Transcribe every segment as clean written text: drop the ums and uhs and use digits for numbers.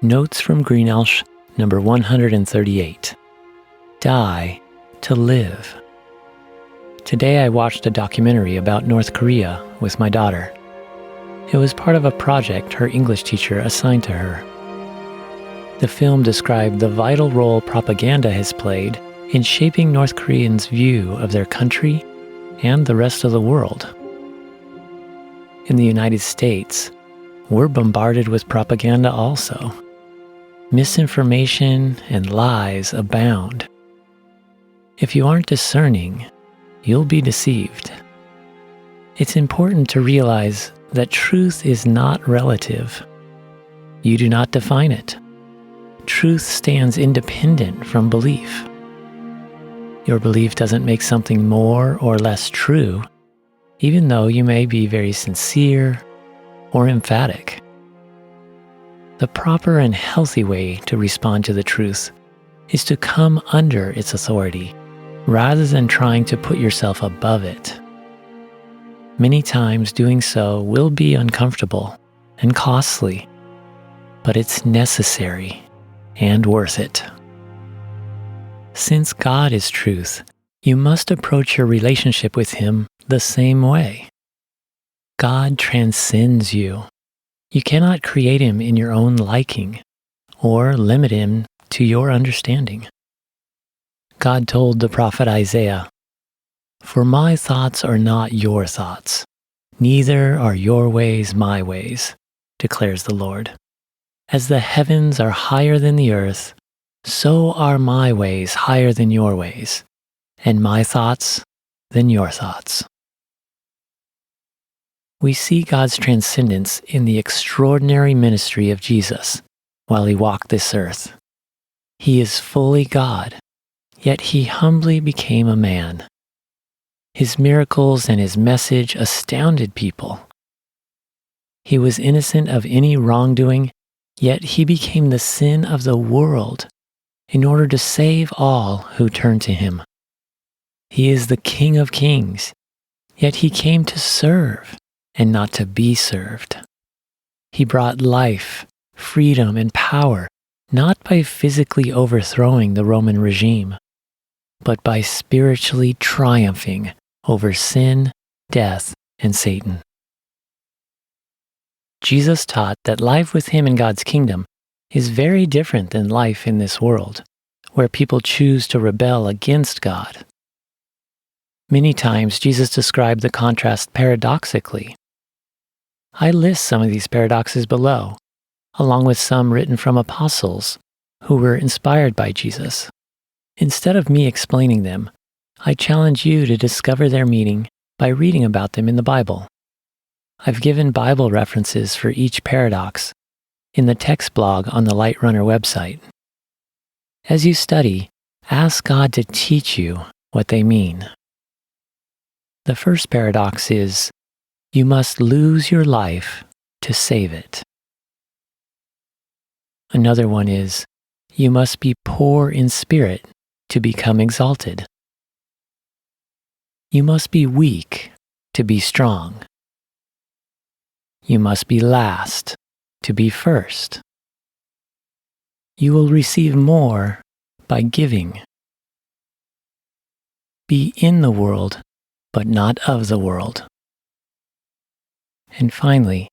Notes from Greenelsh, number 138. Die to live. Today I watched a documentary about North Korea with my daughter. It was part of a project her English teacher assigned to her. The film described the vital role propaganda has played in shaping North Koreans' view of their country and the rest of the world. In the United States, we're bombarded with propaganda also. Misinformation and lies abound. If you aren't discerning, you'll be deceived. It's important to realize that truth is not relative. You do not define it. Truth stands independent from belief. Your belief doesn't make something more or less true, even though you may be very sincere or emphatic. The proper and healthy way to respond to the truth is to come under its authority, rather than trying to put yourself above it. Many times doing so will be uncomfortable and costly, but it's necessary and worth it. Since God is truth, you must approach your relationship with Him the same way. God transcends you. You cannot create Him in your own liking or limit Him to your understanding. God told the prophet Isaiah, "For my thoughts are not your thoughts, neither are your ways my ways, declares the Lord. As the heavens are higher than the earth, so are my ways higher than your ways, and my thoughts than your thoughts." We see God's transcendence in the extraordinary ministry of Jesus while He walked this earth. He is fully God, yet He humbly became a man. His miracles and His message astounded people. He was innocent of any wrongdoing, yet He became the sin of the world in order to save all who turn to Him. He is the King of Kings, yet He came to serve and not to be served. He brought life, freedom, and power, not by physically overthrowing the Roman regime, but by spiritually triumphing over sin, death, and Satan. Jesus taught that life with Him in God's kingdom is very different than life in this world, where people choose to rebel against God. Many times Jesus described the contrast paradoxically. I list some of these paradoxes below, along with some written from apostles who were inspired by Jesus. Instead of me explaining them, I challenge you to discover their meaning by reading about them in the Bible. I've given Bible references for each paradox in the text blog on the Light Runner website. As you study, ask God to teach you what they mean. The first paradox is, you must lose your life to save it. Another one is, you must be poor in spirit to become exalted. You must be weak to be strong. You must be last to be first. You will receive more by giving. Be in the world, but not of the world. And finally,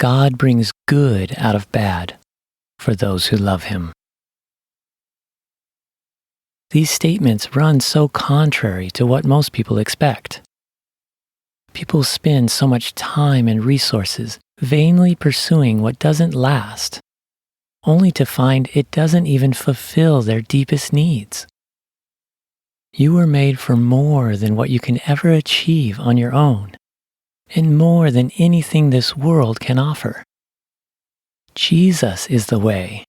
God brings good out of bad for those who love Him. These statements run so contrary to what most people expect. People spend so much time and resources vainly pursuing what doesn't last, only to find it doesn't even fulfill their deepest needs. You were made for more than what you can ever achieve on your own, and more than anything this world can offer. Jesus is the way,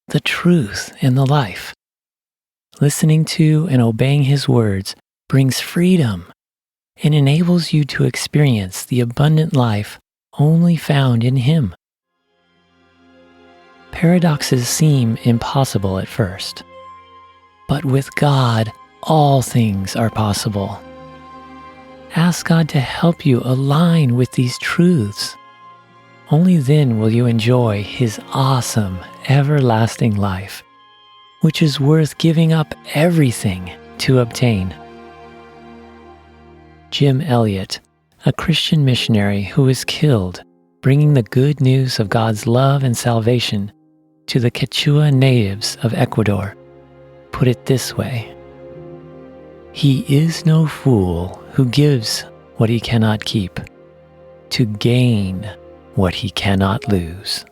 the truth, and the life. Listening to and obeying His words brings freedom and enables you to experience the abundant life only found in Him. Paradoxes seem impossible at first, but with God, all things are possible. Ask God to help you align with these truths. Only then will you enjoy His awesome everlasting life, which is worth giving up everything to obtain. Jim Elliot, a Christian missionary who was killed bringing the good news of God's love and salvation to the Quechua natives of Ecuador, put it this way: "He is no fool who gives what he cannot keep, to gain what he cannot lose."